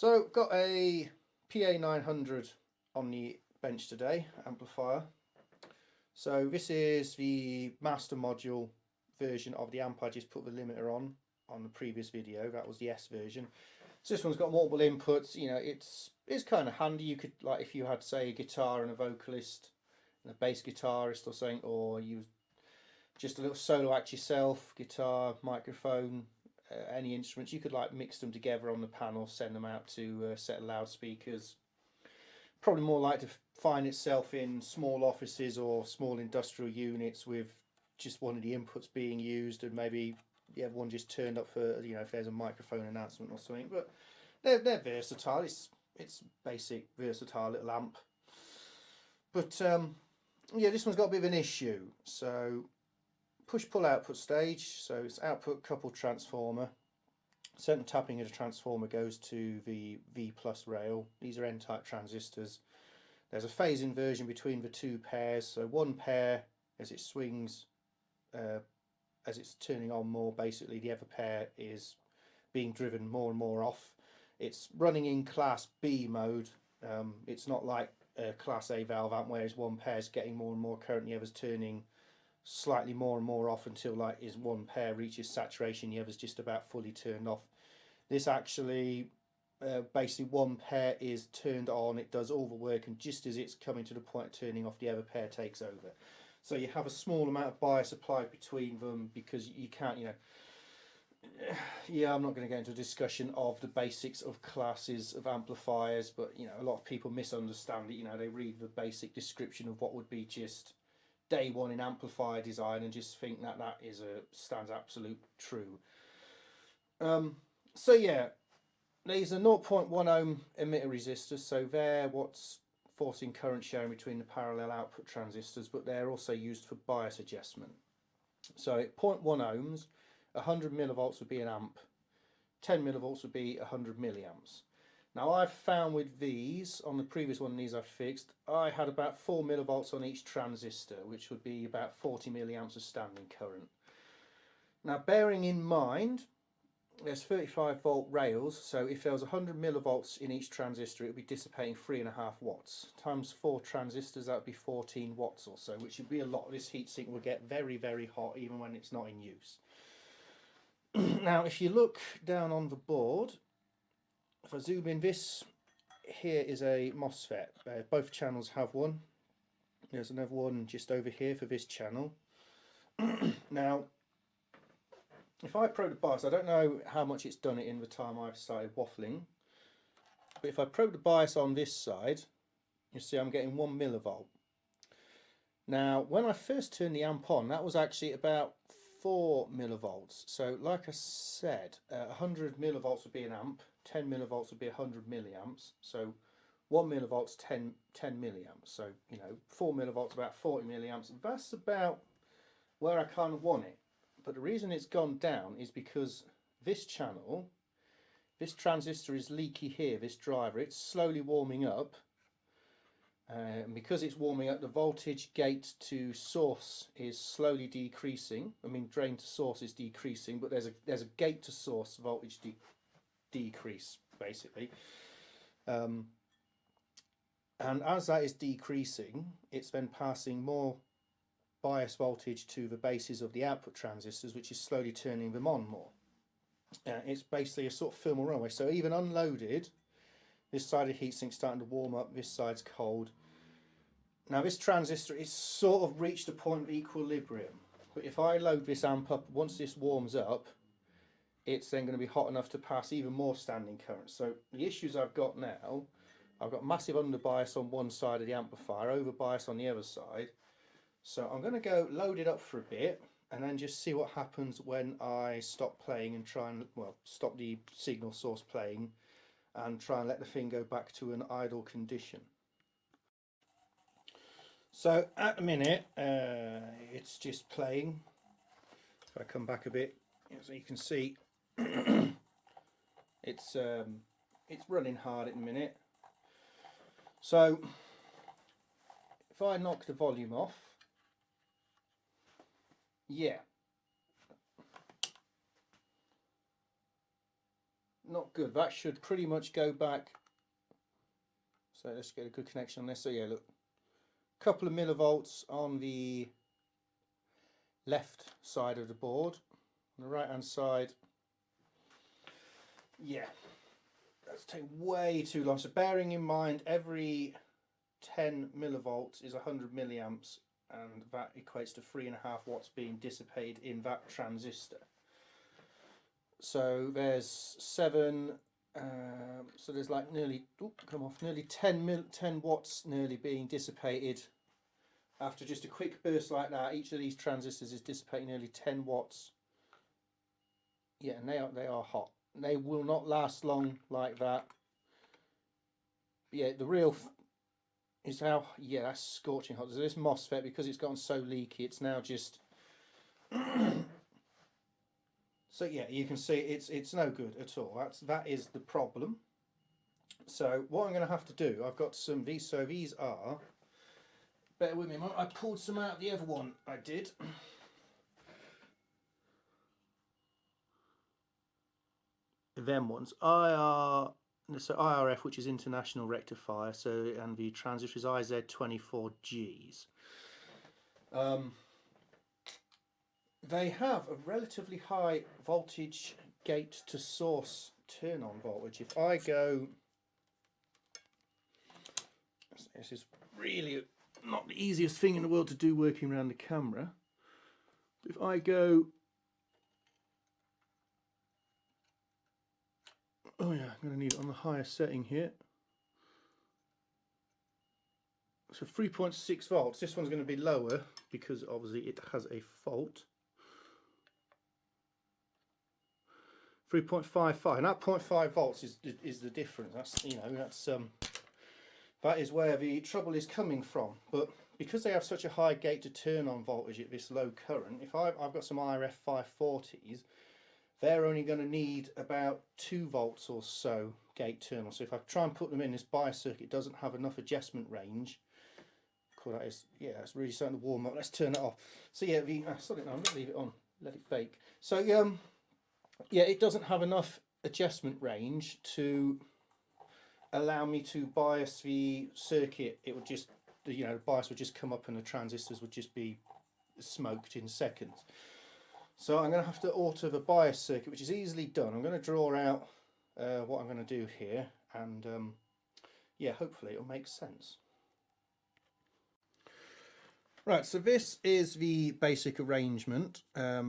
So got a PA900 on the bench today, amplifier. So this is the master module version of the amp I just put the limiter on the previous video. That was the S version. So this one's got multiple inputs. You know, it's kind of handy. You could, like, if you had, say, a guitar and a vocalist and a bass guitarist or something, or you just a little solo act yourself, guitar, microphone, any instruments, you could like mix them together on the panel, send them out to a set of loudspeakers. Probably more likely to find itself in small offices or small industrial units with just one of the inputs being used, and maybe you have one just turned up for, you know, if there's a microphone announcement or something. But they're versatile. It's basic versatile little amp. But yeah, this one's got a bit of an issue. So push-pull output stage, so it's output coupled transformer. Certain tapping of the transformer goes to the V plus rail. These are N-type transistors. There's a phase inversion between the two pairs, so one pair, as it swings, as it's turning on more, basically the other pair is being driven more and more off. It's running in class B mode. It's not like a class A valve amp, whereas one pair is getting more and more current, the other's turning slightly more and more off until like is one pair reaches saturation, the other's just about fully turned off. This actually basically one pair is turned on, it does all the work, and just as it's coming to the point of turning off, the other pair takes over. So you have a small amount of bias applied between them, because you can't, you know, yeah, I'm not going to go into a discussion of the basics of classes of amplifiers, but you know, a lot of people misunderstand it. You know, they read the basic description of what would be just day one in amplifier design and just think that that stands absolute true. So yeah, these are 0.1 ohm emitter resistors, so they're what's forcing current sharing between the parallel output transistors, but they're also used for bias adjustment. So at 0.1 ohms, 100 millivolts would be an amp, 10 millivolts would be 100 milliamps. Now I've found with these, on the previous one these I've fixed, I had about 4 millivolts on each transistor, which would be about 40 milliamps of standing current. Now bearing in mind, there's 35 volt rails, so if there was 100 millivolts in each transistor, it would be dissipating 3.5 watts. Times 4 transistors, that would be 14 watts or so, which would be a lot. This heatsink will get very, very hot even when it's not in use. Now if you look down on the board, if I zoom in, this here is a MOSFET. Both channels have one. There's another one just over here for this channel. Now, if I probe the bias, I don't know how much it's done it in the time I've started waffling, but if I probe the bias on this side, you see I'm getting 1 millivolt. Now, when I first turned the amp on, that was actually about 4 millivolts. So, like I said, 100 millivolts would be an amp. 10 millivolts would be 100 milliamps, so 1 millivolt's 10 milliamps, so you know, 4 millivolts about 40 milliamps. That's about where I kind of want it. But the reason it's gone down is because this channel, this transistor is leaky here, this driver, it's slowly warming up, and because it's warming up, the voltage gate to source is slowly decreasing. I mean, drain to source is decreasing, but there's a gate to source voltage decrease basically, and as that is decreasing, it's then passing more bias voltage to the bases of the output transistors, which is slowly turning them on more. It's basically a sort of thermal runaway. So even unloaded, this side of the heatsink's starting to warm up, this side's cold. Now this transistor is sort of reached a point of equilibrium, but if I load this amp up, once this warms up, it's then going to be hot enough to pass even more standing current. So the issues I've got now, I've got massive underbias on one side of the amplifier, overbias on the other side. So I'm going to go load it up for a bit and then just see what happens when I stop playing and try and, well, stop the signal source playing and try and let the thing go back to an idle condition. So at the minute, it's just playing. If I come back a bit, so you can see, it's running hard at the minute. So if I knock the volume off, yeah, not good. That should pretty much go back. So let's get a good connection on this. So yeah, look, a couple of millivolts on the left side of the board. On the right hand side, yeah, that's taking way too long. So bearing in mind every 10 millivolts is 100 milliamps, and that equates to 3.5 watts being dissipated in that transistor. So there's 7, so there's like nearly, nearly 10 watts nearly being dissipated after just a quick burst like that. Each of these transistors is dissipating nearly 10 watts. Yeah, and they are hot. They will not last long like that. But yeah, the real is how, yeah, that's scorching hot. So this MOSFET, because it's gotten so leaky, it's now just so yeah, you can see it's no good at all. That is the problem. So what I'm going to have to do, I've got some these. So these are, bear with me, I pulled some out of the other one I did. Them ones, so IRF, which is international rectifier. So and the transistor is IZ24Gs. They have a relatively high voltage gate to source turn on voltage. If I go, this is really not the easiest thing in the world to do working around the camera. If I go, oh yeah, I'm going to need it on the higher setting here. So 3.6 volts, this one's going to be lower because obviously it has a fault. 3.55, and that 0.5 volts is the difference. That's, you know, that is where the trouble is coming from. But because they have such a high gate to turn on voltage at this low current, if I've got some IRF 540s, they're only going to need about 2 volts or so gate turn on. So if I try and put them in, this bias circuit doesn't have enough adjustment range. Cool, that is, yeah, it's really starting to warm up. Let's turn it off. So yeah, sorry, no, I'm going to leave it on, let it bake. So yeah, it doesn't have enough adjustment range to allow me to bias the circuit. It would just, you know, the bias would just come up and the transistors would just be smoked in seconds. So I'm going to have to alter the bias circuit, which is easily done. I'm going to draw out what I'm going to do here, and yeah, hopefully it'll make sense. Right, so this is the basic arrangement. I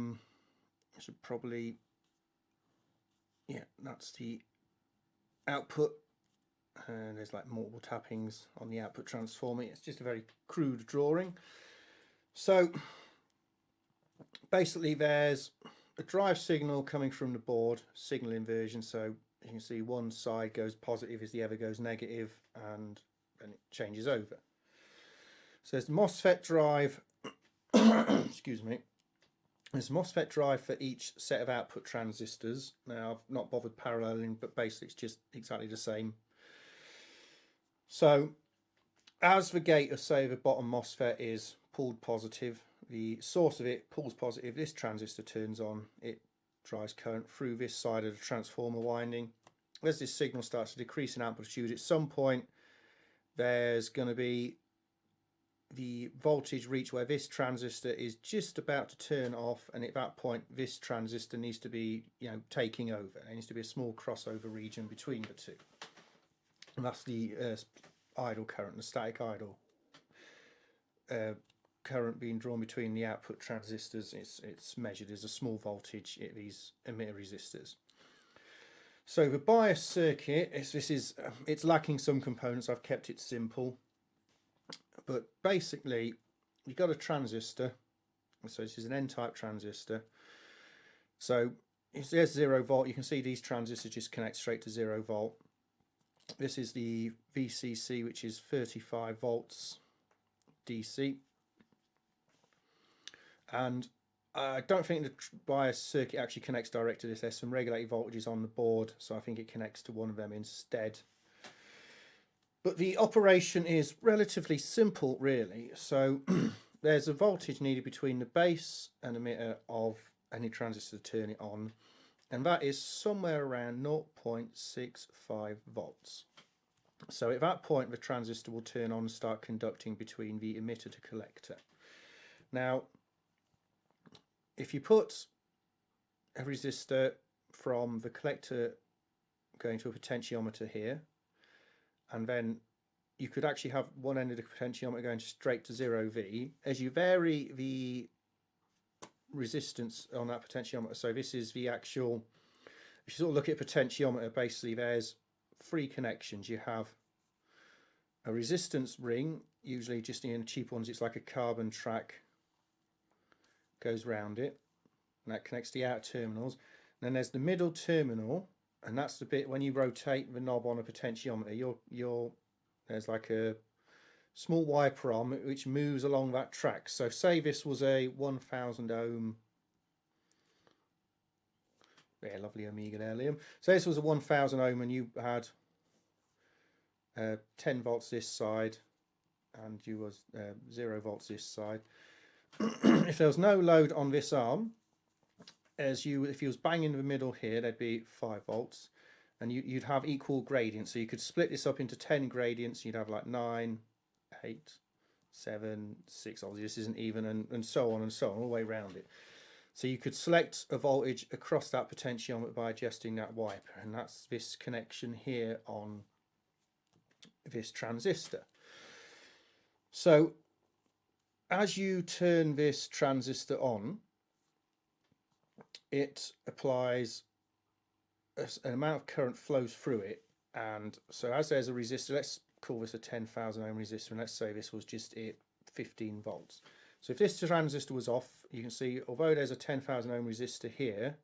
should probably, yeah, that's the output. And there's like multiple tappings on the output transformer. It's just a very crude drawing. So basically there's a drive signal coming from the board, signal inversion. So you can see one side goes positive as the other goes negative, and then it changes over. So there's the MOSFET drive, excuse me, there's a MOSFET drive for each set of output transistors. Now I've not bothered paralleling, but basically it's just exactly the same. So as the gate of, say, the bottom MOSFET is pulled positive, the source of it pulls positive, this transistor turns on, it drives current through this side of the transformer winding. As this signal starts to decrease in amplitude, at some point there's going to be the voltage reach where this transistor is just about to turn off, and at that point this transistor needs to be, you know, taking over. There needs to be a small crossover region between the two, and that's the idle current, the static idle current being drawn between the output transistors. It's measured as a small voltage at these emitter resistors. So the bias circuit, it's lacking some components. I've kept it simple, but basically you've got a transistor. So this is an N-type transistor. So there's 0 volt. You can see these transistors just connect straight to 0 volt. This is the VCC, which is 35 volts DC. And I don't think the bias circuit actually connects direct to this. There's some regulated voltages on the board, so I think it connects to one of them instead. But the operation is relatively simple, really. So there's a voltage needed between the base and emitter of any transistor to turn it on. and that is somewhere around 0.65 volts. So at that point the transistor will turn on and start conducting between the emitter to collector. Now if you put a resistor from the collector going to a potentiometer here, and then you could actually have one end of the potentiometer going straight to 0V. As you vary the resistance on that potentiometer, so this is the actual, if you sort of look at a potentiometer, basically there's three connections. You have a resistance ring, usually just in cheap ones it's like a carbon track, goes round it, and that connects the outer terminals. And then there's the middle terminal, and that's the bit when you rotate the knob on a potentiometer, there's like a small wiper arm which moves along that track. So say this was a 1000 ohm, yeah, lovely Omega there, Liam. So this was a 1000 ohm and you had 10 volts this side and you was 0 volts this side. If there was no load on this arm, if you was banging in the middle here, there'd be 5 volts, and you'd have equal gradients. So you could split this up into 10 gradients. You'd have like 9, 8, 7, 6. Obviously this isn't even, and so on and so on, all the way around it. So you could select a voltage across that potentiometer by adjusting that wiper, and that's this connection here on this transistor. So as you turn this transistor on, it applies an amount of current flows through it, and so as there's a resistor, let's call this a 10,000 ohm resistor, and let's say this was just 15 volts. So if this transistor was off, you can see although there's a 10,000 ohm resistor here,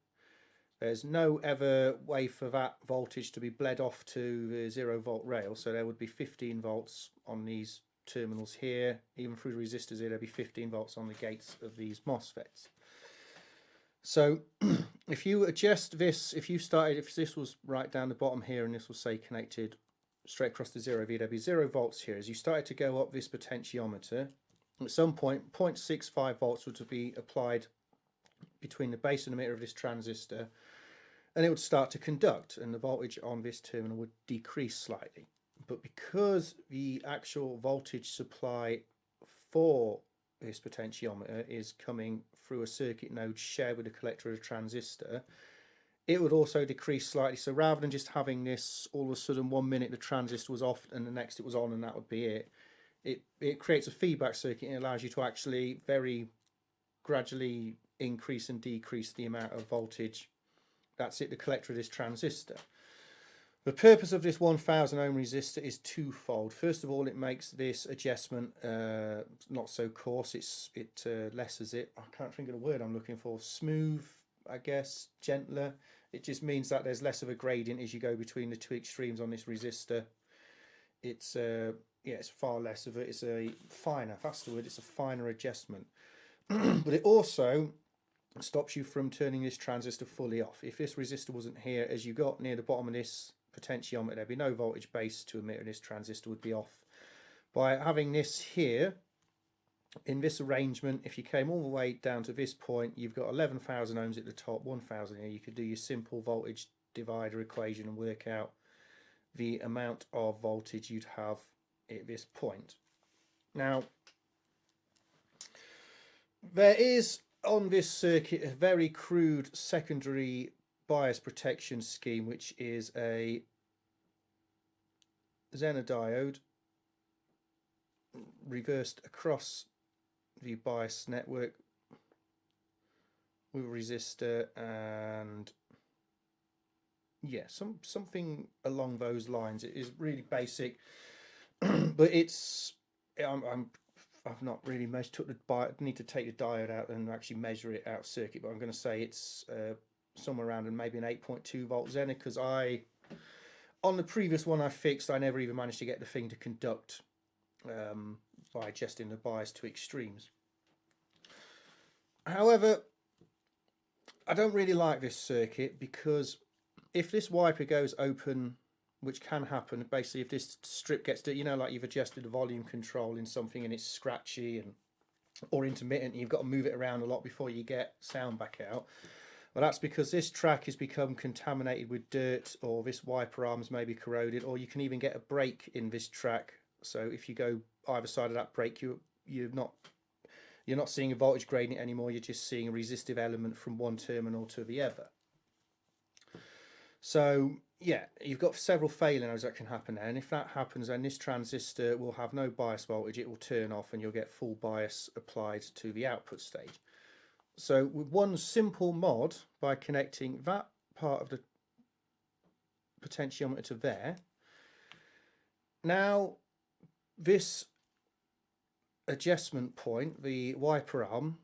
there's no other way for that voltage to be bled off to the 0 volt rail, so there would be 15 volts on these terminals here. Even through the resistors here, there'd be 15 volts on the gates of these MOSFETs. So if you adjust this, if this was right down the bottom here and this was say connected straight across the 0V, there'd be 0 volts here. As you started to go up this potentiometer, at some point 0.65 volts would be applied between the base and emitter of this transistor, and it would start to conduct, and the voltage on this terminal would decrease slightly. But because the actual voltage supply for this potentiometer is coming through a circuit node shared with the collector of the transistor, it would also decrease slightly. So rather than just having this all of a sudden 1 minute the transistor was off and the next it was on and that would be it creates a feedback circuit and allows you to actually very gradually increase and decrease the amount of voltage that's at the collector of this transistor. The purpose of this 1000 ohm resistor is twofold. First of all, it makes this adjustment not so coarse. It lessens it. I can't think of the word I'm looking for. Smooth, I guess, gentler. It just means that there's less of a gradient as you go between the two extremes on this resistor. It's it's far less of it. It's a finer. That's the word. It's a finer adjustment. But it also stops you from turning this transistor fully off. If this resistor wasn't here, as you got near the bottom of this potentiometer, there'd be no voltage base to emitter, and this transistor would be off. By having this here in this arrangement, if you came all the way down to this point, you've got 11,000 ohms at the top, 1,000 here. You could do your simple voltage divider equation and work out the amount of voltage you'd have at this point. Now there is on this circuit a very crude secondary bias protection scheme, which is a Zener diode reversed across the bias network with a resistor, and yeah, something along those lines. It is really basic, but I've not really measured. I need to take the diode out and actually measure it out circuit, but I'm going to say it's somewhere around and maybe an 8.2 volt Zener, because on the previous one I fixed, I never even managed to get the thing to conduct by adjusting the bias to extremes. However, I don't really like this circuit, because if this wiper goes open, which can happen, basically if this strip gets to, like you've adjusted the volume control in something and it's scratchy or intermittent, and you've got to move it around a lot before you get sound back out. Well, that's because this track has become contaminated with dirt, or this wiper arm's maybe corroded, or you can even get a break in this track. So if you go either side of that break, you're not seeing a voltage gradient anymore. You're just seeing a resistive element from one terminal to the other. So yeah, you've got several failures that can happen there, and if that happens, then this transistor will have no bias voltage. It will turn off, and you'll get full bias applied to the output stage. So with one simple mod, by connecting that part of the potentiometer to there, now this adjustment point, the wiper arm,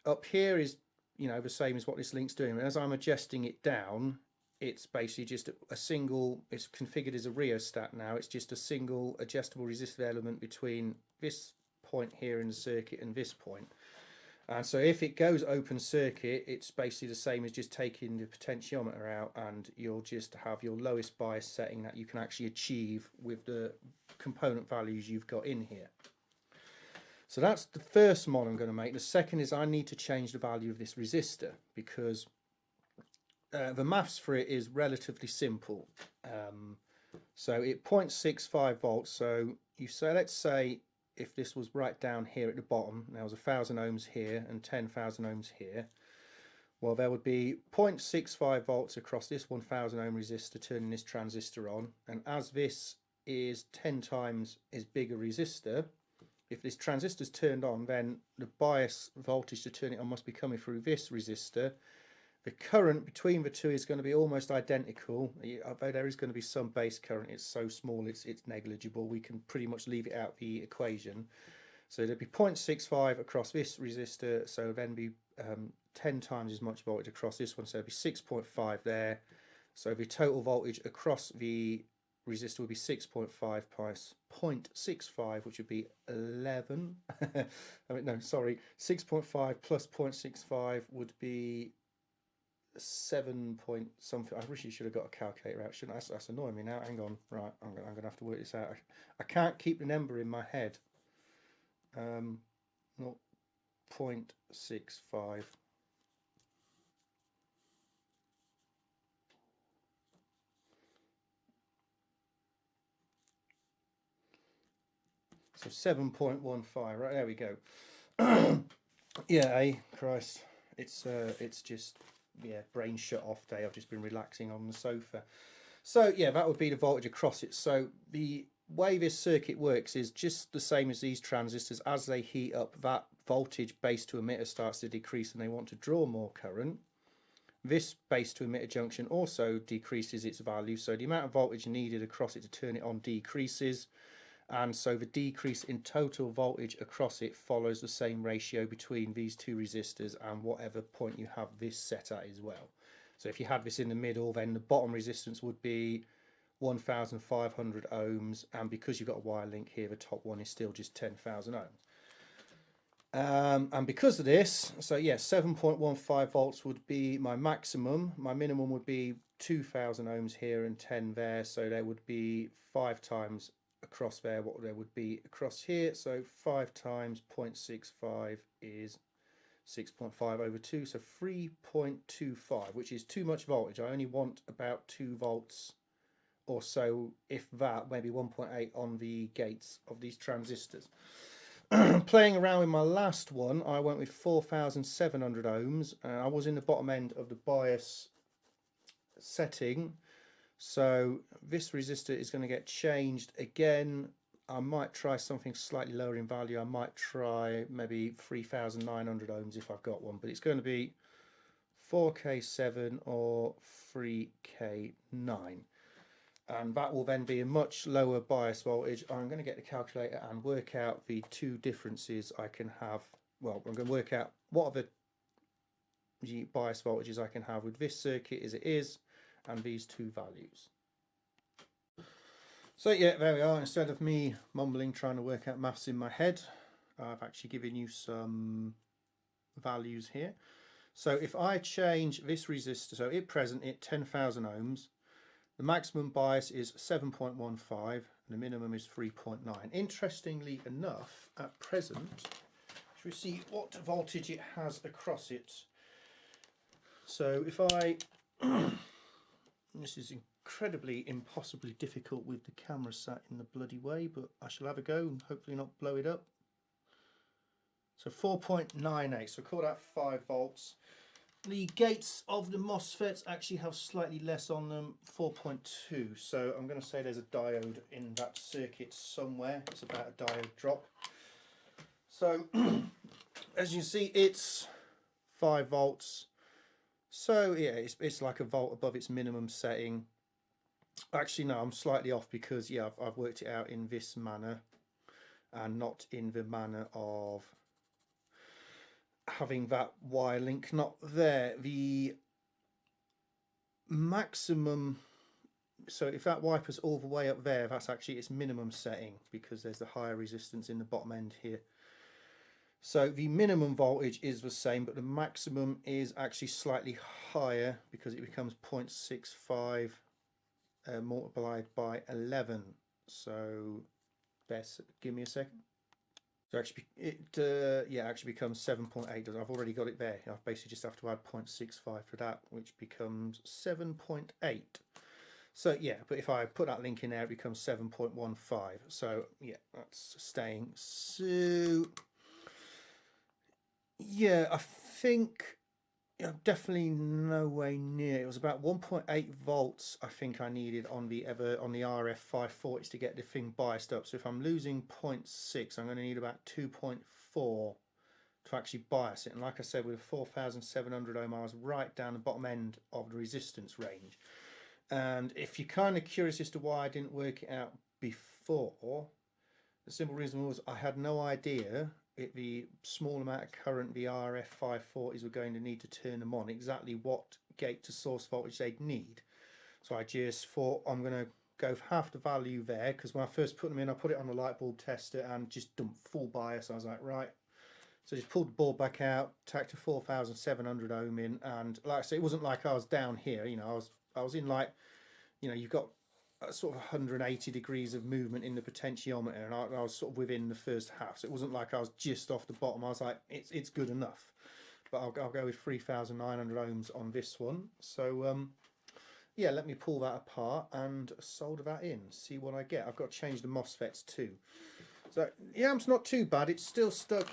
up here is, you know, the same as what this link's doing. And as I'm adjusting it down, it's basically just a single, it's configured as a rheostat now. It's just a single adjustable resistive element between this point here in the circuit and this point. And so if it goes open circuit, it's basically the same as just taking the potentiometer out, and you'll just have your lowest bias setting that you can actually achieve with the component values you've got in here. So that's the first mod I'm going to make. The second is I need to change the value of this resistor, because the maths for it is relatively simple. So it 0.65 volts. So you say, let's say if this was right down here at the bottom, there was 1,000 ohms here and 10,000 ohms here. Well, there would be 0.65 volts across this 1,000 ohm resistor turning this transistor on. And as this is 10 times as big a resistor, if this transistor's turned on, then the bias voltage to turn it on must be coming through this resistor. The current between the two is going to be almost identical, although there is going to be some base current. It's so small, it's negligible. We can pretty much leave it out of the equation. So there'd be 0.65 across this resistor, so then be 10 times as much voltage across this one, so it'd be 6.5 there. So the total voltage across the resistor would be 6.5 plus 0.65, which would be 11. I mean, no, sorry, 6.5 plus 0.65 would be 7 point something. I wish you should have got a calculator out, shouldn't I? That's annoying me now. Hang on, right, I'm gonna have to work this out. I can't keep the number in my head. 0.65. So 7.15. Right, there we go. Yeah, Christ, it's just, yeah, brain shut off day. I've just been relaxing on the sofa. So yeah, that would be the voltage across it. So the way this circuit works is just the same as these transistors. As they heat up, that voltage base to emitter starts to decrease and they want to draw more current. This base to emitter junction also decreases its value, so the amount of voltage needed across it to turn it on decreases, and so the decrease in total voltage across it follows the same ratio between these two resistors and whatever point you have this set at as well. So if you had this in the middle, then the bottom resistance would be 1,500 ohms, and because you've got a wire link here, the top one is still just 10,000 ohms. And because of this, so yeah, 7.15 volts would be my maximum. My minimum would be 2,000 ohms here and 10 there, so there would be 5 times across there what there would be across here. So 5 times 0.65 is 6.5 over 2, so 3.25, which is too much voltage. I only want about 2 volts or so, if that, maybe 1.8 on the gates of these transistors. Playing around with my last one, I went with 4,700 ohms. I was in the bottom end of the bias setting, so this resistor is going to get changed again. I might try something slightly lower in value. I might try maybe 3,900 ohms if I've got one, but it's going to be 4K7 or 3K9. And that will then be a much lower bias voltage. I'm going to get the calculator and work out the two differences I can have. Well, I'm going to work out what are the bias voltages I can have with this circuit as it is, and these two values. So yeah, there we are. Instead of me mumbling trying to work out maths in my head, I've actually given you some values here. So if I change this resistor, so at present at 10,000 ohms, the maximum bias is 7.15 and the minimum is 3.9. Interestingly enough, at present, should we see what voltage it has across it? So if I, this is incredibly impossibly difficult with the camera sat in the bloody way, but I shall have a go and hopefully not blow it up. So 4.98, so call that 5 volts. The gates of the MOSFETs actually have slightly less on them, 4.2. So I'm going to say there's a diode in that circuit somewhere. It's about a diode drop. So as you see, it's 5 volts. So yeah, it's like a volt above its minimum setting. Actually, no, I'm slightly off because yeah, I've worked it out in this manner and not in the manner of having that wire link not there. The maximum, so if that wiper's all the way up there, that's actually its minimum setting because there's the higher resistance in the bottom end here. So the minimum voltage is the same, but the maximum is actually slightly higher because it becomes 0.65 multiplied by 11. So best give me a second. So actually it yeah, actually becomes 7.8. I've already got it there. I basically just have to add 0.65 for that, which becomes 7.8. So yeah, but if I put that link in there, it becomes 7.15. So yeah, that's staying. So yeah, I think definitely no way near. It was about 1.8 volts I think I needed on the RF 540s to get the thing biased up. So if I'm losing 0.6, I'm going to need about 2.4 to actually bias it. And like I said, with a 4,700 ohm, I was right down the bottom end of the resistance range. And if you're kind of curious as to why I didn't work it out before, the simple reason was I had no idea the small amount of current the RF 540s were going to need to turn them on, exactly what gate to source voltage they'd need. So I just thought I'm going to go for half the value there, because when I first put them in, I put it on the light bulb tester and just dumped full bias. I was like, right. So I just pulled the board back out, tacked a 4,700 ohm in, and like I say, it wasn't like I was down here, you know, I was in, like, you know, you've got sort of 180 degrees of movement in the potentiometer, and I was sort of within the first half, so it wasn't like I was just off the bottom. I was like, it's good enough. But I'll go with 3,900 ohms on this one. So yeah, let me pull that apart and solder that in, see what I get. I've got to change the MOSFETs too. So yeah, it's not too bad. It's still stuck.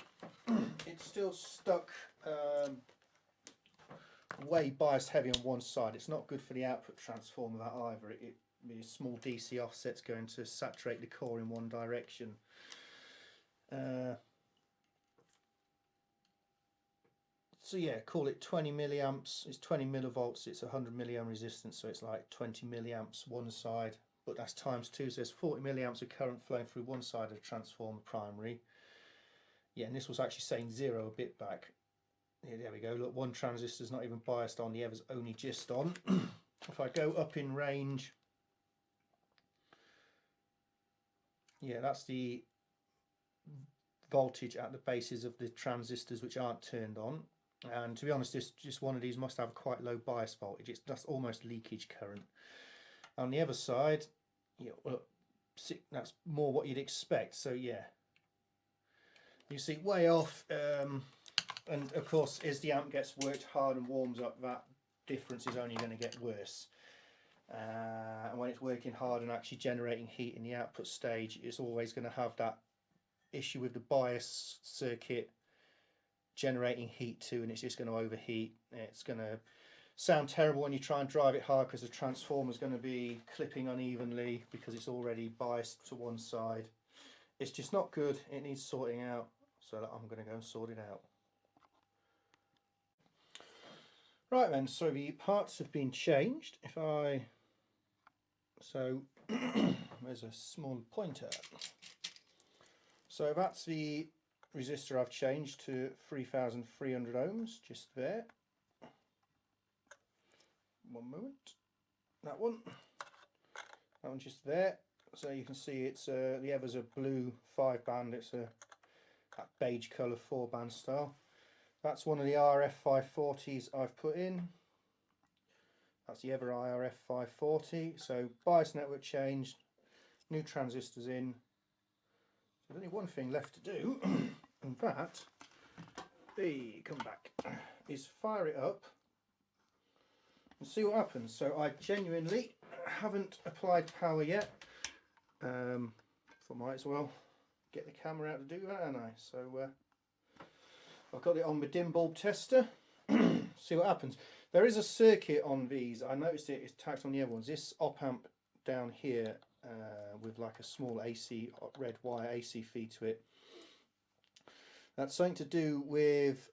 It's still stuck way biased heavy on one side. It's not good for the output transformer, that either. The small DC offset's going to saturate the core in one direction. So yeah, call it 20 milliamps. It's 20 millivolts. It's 100 milliamp resistance, so it's like 20 milliamps one side. But that's times 2, so there's 40 milliamps of current flowing through one side of the transformer primary. Yeah, and this was actually saying 0 a bit back. Yeah, there we go. Look, one transistor's not even biased on, the other's only just on. If I go up in range, yeah, that's the voltage at the bases of the transistors which aren't turned on. And to be honest, just one of these must have quite low bias voltage. That's almost leakage current. On the other side, yeah, well, that's more what you'd expect. So yeah, you see way off. And of course, as the amp gets worked hard and warms up, that difference is only going to get worse. And when it's working hard and actually generating heat in the output stage, it's always going to have that issue with the bias circuit generating heat too, and it's just going to overheat. It's going to sound terrible when you try and drive it hard because the transformer is going to be clipping unevenly because it's already biased to one side. It's just not good. It needs sorting out, so I'm going to go and sort it out. Right then, so the parts have been changed. If I, so there's a small pointer. So that's the resistor I've changed to 3,300 ohms, just there. One moment. That one just there. So you can see it's the other's a blue 5-band. It's that beige colour 4-band style. That's one of the RF 540s I've put in. That's the other RF 540. So bias network changed, new transistors in. There's only one thing left to do, and that, come back, is fire it up and see what happens. So I genuinely haven't applied power yet. Thought I might as well get the camera out to do that, haven't I? So I've got it on my dim bulb tester. See what happens. There is a circuit on these. I noticed it's tacked on the other ones. This op amp down here with like a small AC red wire AC feed to it. That's something to do with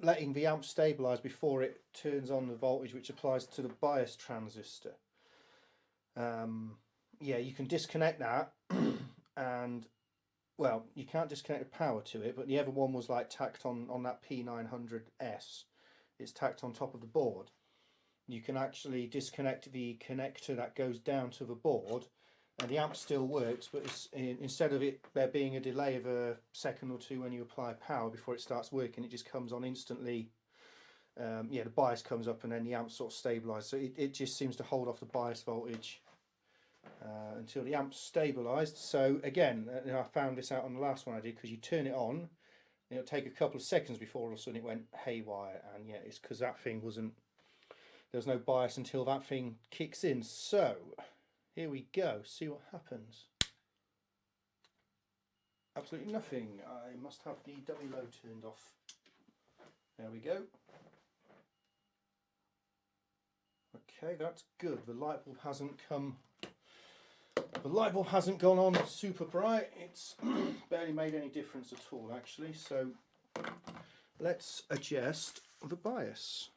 letting the amp stabilise before it turns on the voltage, which applies to the bias transistor. Yeah, you can disconnect that, and well, you can't disconnect the power to it, but the other one was like tacked on that P900S. It's tacked on top of the board. You can actually disconnect the connector that goes down to the board, and the amp still works, but it's, instead of it there being a delay of a second or two when you apply power before it starts working, it just comes on instantly. Yeah, the bias comes up and then the amp sort of stabilises. So it just seems to hold off the bias voltage until the amp's stabilised. So again, I found this out on the last one I did, because you turn it on, and it'll take a couple of seconds before all of a sudden it went haywire, and yeah, it's because that thing wasn't, there's no bias until that thing kicks in. So here we go, see what happens. Absolutely nothing. I must have the dummy load turned off. There we go. Okay, that's good. The light bulb hasn't come. The light bulb hasn't gone on super bright. It's barely made any difference at all, actually. So let's adjust the bias.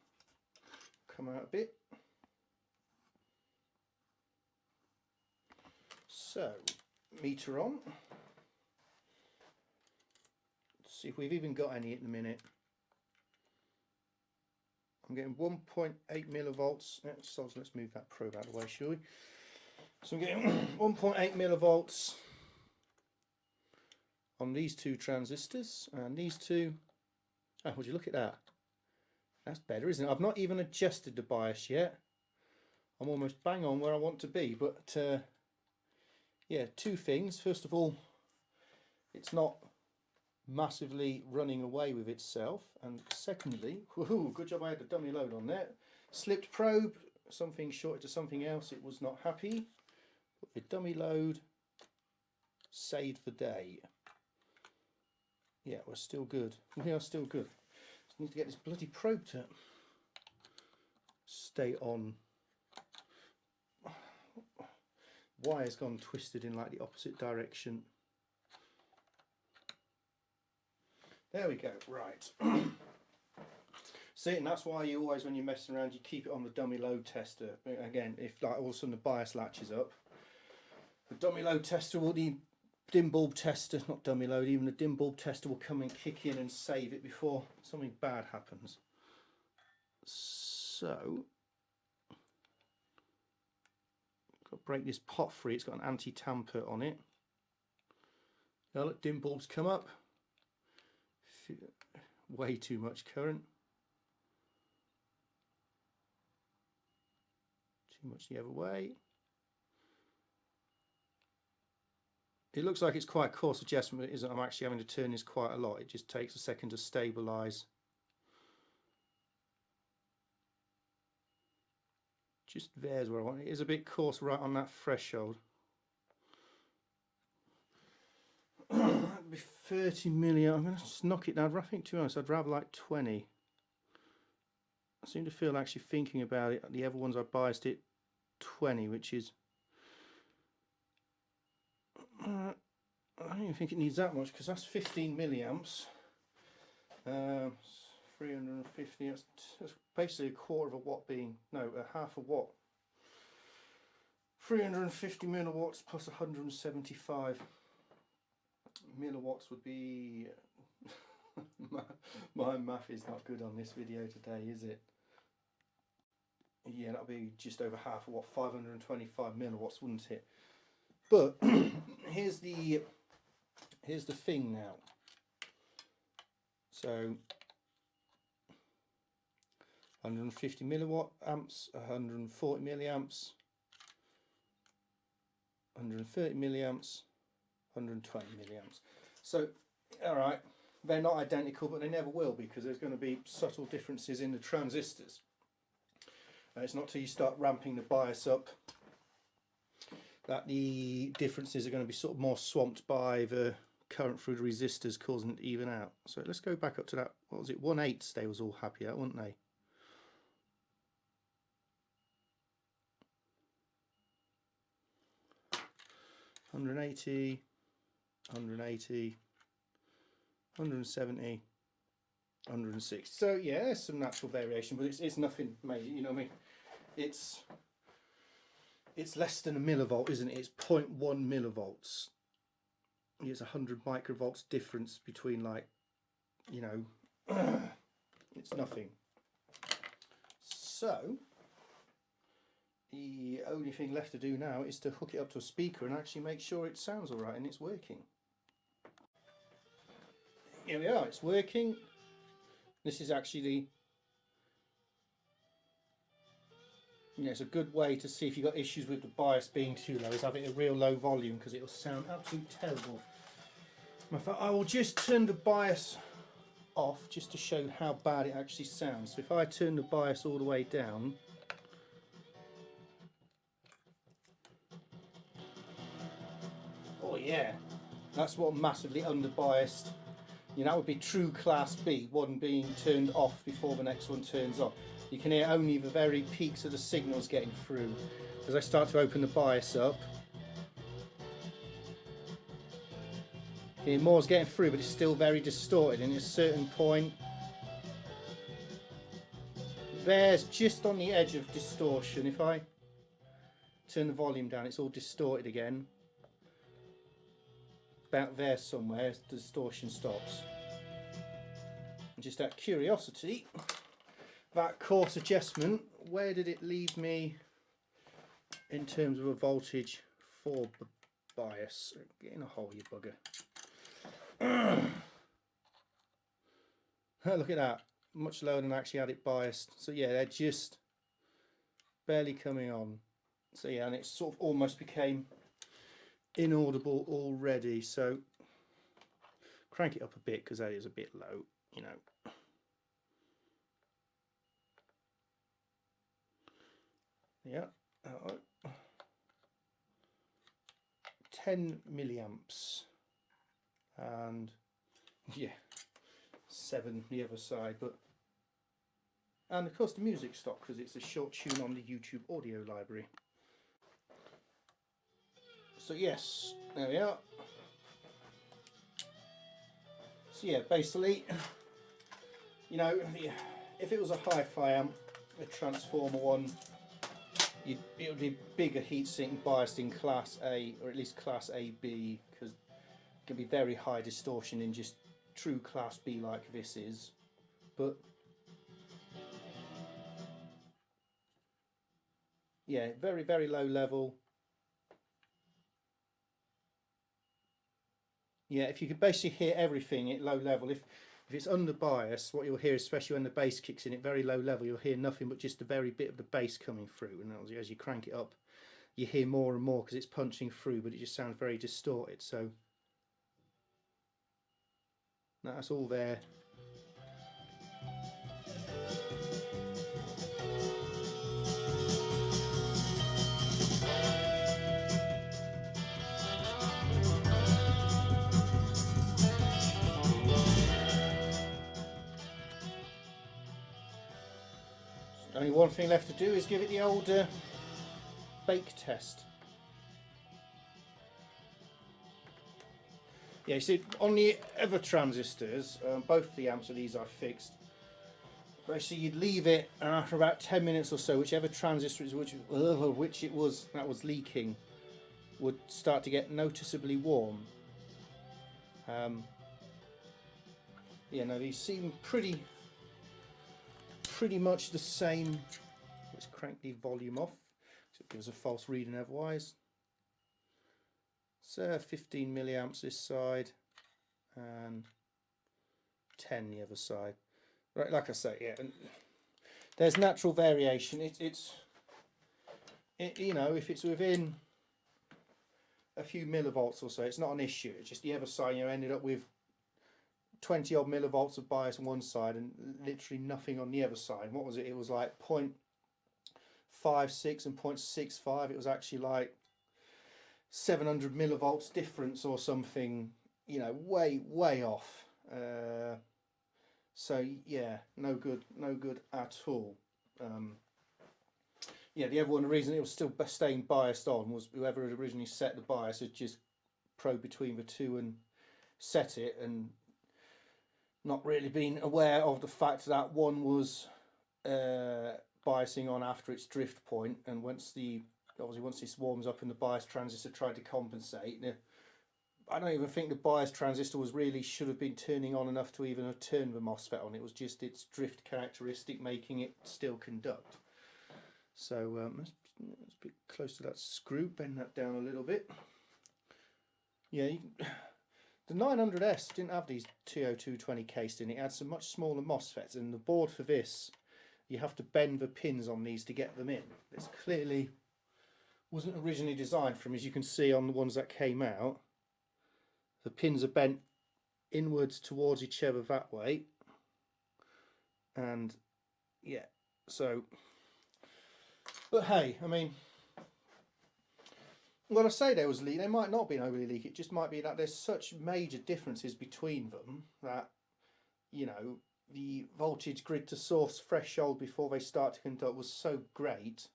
Come out a bit. So meter on. Let's see if we've even got any at the minute. I'm getting 1.8 millivolts. So let's move that probe out of the way, shall we? So I'm getting 1.8 millivolts on these two transistors, and these two. Oh, would you look at that? That's better, isn't it? I've not even adjusted the bias yet. I'm almost bang on where I want to be, but yeah, two things. First of all, it's not massively running away with itself, and secondly, woohoo, good job I had the dummy load on there. Slipped probe, something shorted to something else, it was not happy. But the dummy load saved the day. Yeah, we're still good. We are still good. Just need to get this bloody probe to stay on. Wire's gone twisted in like the opposite direction. There we go, right. See, and that's why you always, when you're messing around, you keep it on the dummy load tester. Again, if like all of a sudden the bias latches up, the dummy load tester will, the dim bulb tester, not dummy load, even the dim bulb tester will come and kick in and save it before something bad happens. So, got to break this pot free. It's got an anti-tamper on it. Now look, dim bulbs come up. Way too much current. Too much the other way. It looks like it's quite a coarse adjustment, but it isn't. I'm actually having to turn this quite a lot. It just takes a second to stabilise. Just there's where I want it. It is a bit coarse right on that threshold. That'd be 30 milliamp. I'm going to just knock it down. I think, to be honest, I'd rather like 20. I seem to feel, actually thinking about it, the other ones I biased it 20, which is I don't even think it needs that much, because that's 15 milliamps. 350, that's basically a quarter of a watt being, no, a half a watt. 350 milliwatts plus 175 milliwatts would be my math is not good on this video today, is it? Yeah, that'll be just over half a watt, 525 milliwatts, wouldn't it? But here's the thing now. So 150 milliwatt amps, 140 milliamps, 130 milliamps, 120 milliamps. So, all right, they're not identical, but they never will, because there's going to be subtle differences in the transistors. It's not till you start ramping the bias up that the differences are going to be sort of more swamped by the current through the resistors, causing it to even out. So let's go back up to that, what was it, 1/8 they was all happy at, weren't they? $180, $180, $170, $160. So yeah, there's some natural variation, but it's nothing major, you know what I mean? It's less than a millivolt, isn't it? It's 0.1 millivolts. It's 100 microvolts difference between, like, you know, it's nothing. So the only thing left to do now is to hook it up to a speaker and actually make sure it sounds all right and it's working. Here we are, it's working. This is actually it's a good way to see if you've got issues with the bias being too low, is having a real low volume, because it'll sound absolutely terrible. In fact, I will just turn the bias off just to show how bad it actually sounds. So if I turn the bias all the way down, oh yeah, that's what massively underbiased. You know, that would be true class B, one being turned off before the next one turns on. You can hear only the very peaks of the signals getting through. As I start to open the bias up, you hear more's getting through, but it's still very distorted. And at a certain point, there's just on the edge of distortion. If I turn the volume down, it's all distorted again. About there somewhere, the distortion stops. And just out of curiosity, that coarse adjustment, where did it leave me in terms of a voltage for bias? Get in a hole, you bugger. Look at that, much lower than I actually had it biased. So yeah, they're just barely coming on. So yeah, and it sort of almost became inaudible already. So crank it up a bit, because that is a bit low, you know. Yeah, 10 milliamps, and yeah, 7 the other side, but and of course the music stopped because it's a short tune on the YouTube audio library. So yes, there we are. So yeah, basically, you know, if it was a hi-fi amp, a transformer one, it would be bigger heatsink biased in class A, or at least class AB, because it can be very high distortion in just true class B like this is. But yeah, very, very low level. Yeah, if you could basically hear everything at low level, if it's under bias, what you'll hear, especially when the bass kicks in at very low level, you'll hear nothing but just a very bit of the bass coming through. And as you crank it up, you hear more and more because it's punching through, but it just sounds very distorted. So that's all there. Only one thing left to do is give it the old bake test. Yeah, you see, on the other transistors, both the amps of these I fixed. Basically, you'd leave it, and after about 10 minutes or so, whichever transistor which it was that was leaking would start to get noticeably warm. Yeah, no, these seem pretty much the same. Let's crank the volume off, so it gives a false reading otherwise. So 15 milliamps this side, and 10 the other side. Right, like I say, yeah, and there's natural variation. You know, if it's within a few millivolts or so, it's not an issue. It's just the other side, you know, ended up with 20 odd millivolts of bias on one side and literally nothing on the other side. What was it? It was like 0.56 and 0.65. It was actually like 700 millivolts difference or something, you know, way off. So yeah, no good at all. Yeah, the other one, the reason it was still staying biased on was whoever had originally set the bias had just probed between the two and set it, and not really been aware of the fact that one was biasing on after its drift point, and once this warms up and the bias transistor tried to compensate, I don't even think the bias transistor should have been turning on enough to even have turned the MOSFET on. It was just its drift characteristic making it still conduct. So let's be close to that screw, bend that down a little bit. Yeah, the 900S didn't have these TO220 cased in. It had some much smaller MOSFETs, and the board for this, you have to bend the pins on these to get them in. This clearly wasn't originally designed for them. As you can see on the ones that came out, the pins are bent inwards towards each other that way, and yeah, so, but hey, I mean, when I say there was leak, they might not have been overly leaky. It just might be that there's such major differences between them that, you know, the voltage grid to source threshold before they start to conduct was so great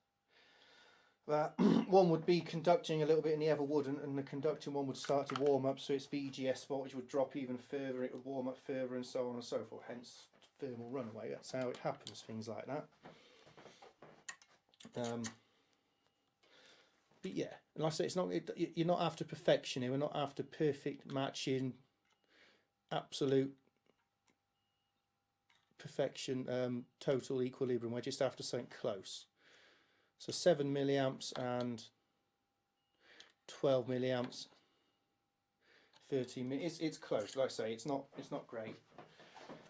that one would be conducting a little bit and the other wouldn't, and the conducting one would start to warm up, so its VGS voltage would drop even further, it would warm up further, and so on and so forth, hence thermal runaway. That's how it happens, things like that. But yeah, and like I say, it's not, you're not after perfection here. We're not after perfect matching, absolute perfection, total equilibrium. We're just after something close. So 7 milliamps and 12 milliamps, 13 minutes. It's close. Like I say, it's not great.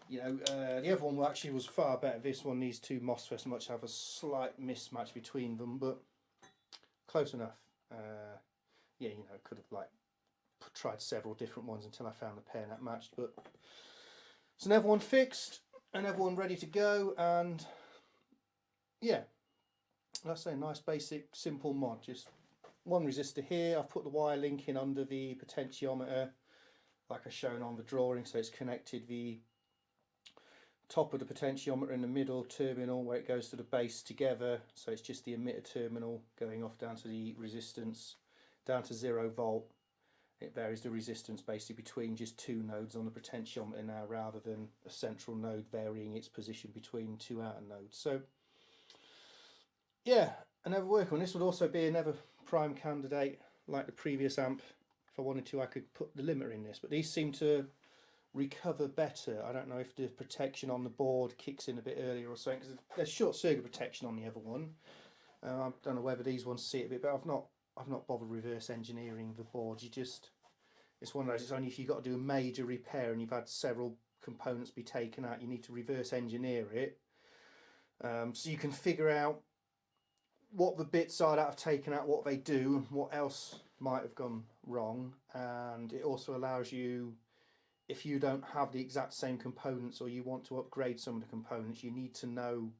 You know, the other one actually was far better. This one, these two MOSFETs much have a slight mismatch between them, but close enough. Yeah, you know, could have like tried several different ones until I found the pair that matched. But it's another one fixed, another one ready to go, and yeah. Let's say a nice basic simple mod, just one resistor here. I've put the wire link in under the potentiometer like I've shown on the drawing, so it's connected the top of the potentiometer in the middle terminal where it goes to the base together, so it's just the emitter terminal going off down to the resistance down to 0 volt. It varies the resistance basically between just two nodes on the potentiometer now, rather than a central node varying its position between two outer nodes. So yeah, another work on this would also be another prime candidate like the previous amp. If I wanted to, I could put the limiter in this, but these seem to recover better. I don't know if the protection on the board kicks in a bit earlier or something, because there's short circuit protection on the other one. I don't know whether these ones see it a bit, but I've not bothered reverse engineering the board. It's one of those, it's only if you've got to do a major repair and you've had several components be taken out, you need to reverse engineer it, so you can figure out what the bits are that have taken out, what they do, and what else might have gone wrong. And it also allows you, if you don't have the exact same components or you want to upgrade some of the components, you need to know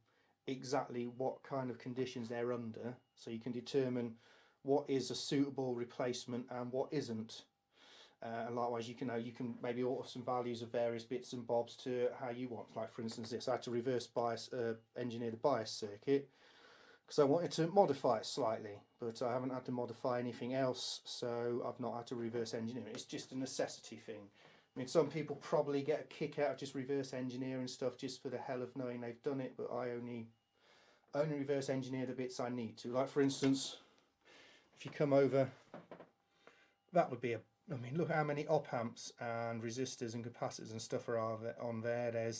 exactly what kind of conditions they're under, so you can determine what is a suitable replacement and what isn't. And likewise, you can maybe alter some values of various bits and bobs to how you want. Like for instance, this, I had to reverse bias engineer the bias circuit because I wanted to modify it slightly, but I haven't had to modify anything else, so I've not had to reverse engineer it. It's just a necessity thing. I mean, some people probably get a kick out of just reverse engineering stuff just for the hell of knowing they've done it, but I only reverse engineer the bits I need to. Like for instance, if you come over, that would be I mean, look how many op amps and resistors and capacitors and stuff are on there.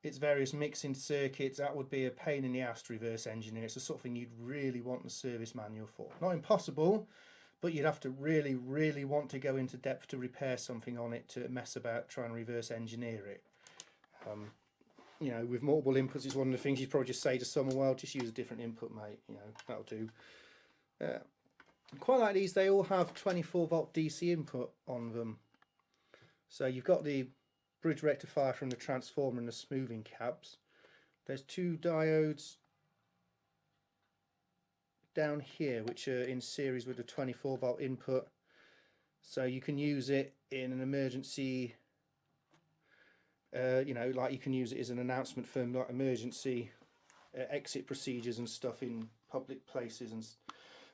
It's various mixing circuits. That would be a pain in the ass to reverse engineer. It's the sort of thing you'd really want the service manual for. Not impossible, but you'd have to really, really want to go into depth to repair something on it to mess about trying to reverse engineer it. You know, with multiple inputs, it's one of the things you'd probably just say to someone, well, just use a different input, mate. You know, that'll do. Quite like these, they all have 24 volt DC input on them. So you've got the bridge rectifier from the transformer and the smoothing cabs. There's two diodes down here which are in series with a 24 volt input, so you can use it in an emergency, you know, like you can use it as an announcement for like emergency exit procedures and stuff in public places, and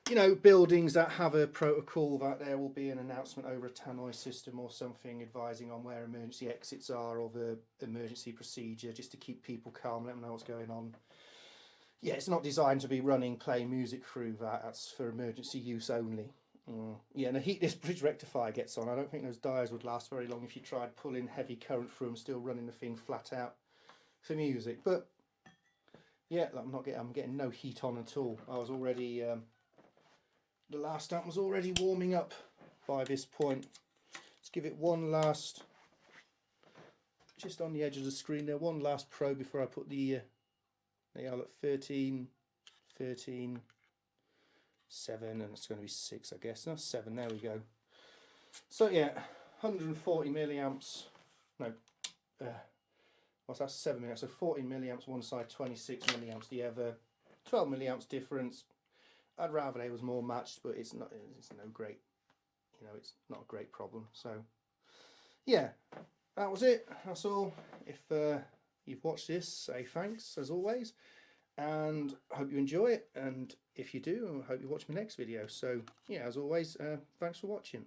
you know, buildings that have a protocol that there will be an announcement over a tannoy system or something advising on where emergency exits are or the emergency procedure, just to keep people calm, let them know what's going on. Yeah, it's not designed to be running, playing music through that. That's for emergency use only. Yeah, and the heat this bridge rectifier gets on, I don't think those diodes would last very long if you tried pulling heavy current through them, still running the thing flat out for music. But yeah, I'm getting no heat on at all. I was already the last amp was already warming up by this point. Let's give it one last, just on the edge of the screen there, one last probe before I put the they are at 13, 13, 7, and it's going to be 6, I guess. No, 7, there we go. So yeah, 140 milliamps, no, what's that, 7 milliamps, so 14 milliamps one side, 26 milliamps the other, 12 milliamps difference. I'd rather they was more matched, but it's no great, you know, it's not a great problem. So yeah, that was it, that's all. If you've watched this, say thanks as always, and I hope you enjoy it, and if you do, I hope you watch my next video. So yeah, as always, thanks for watching.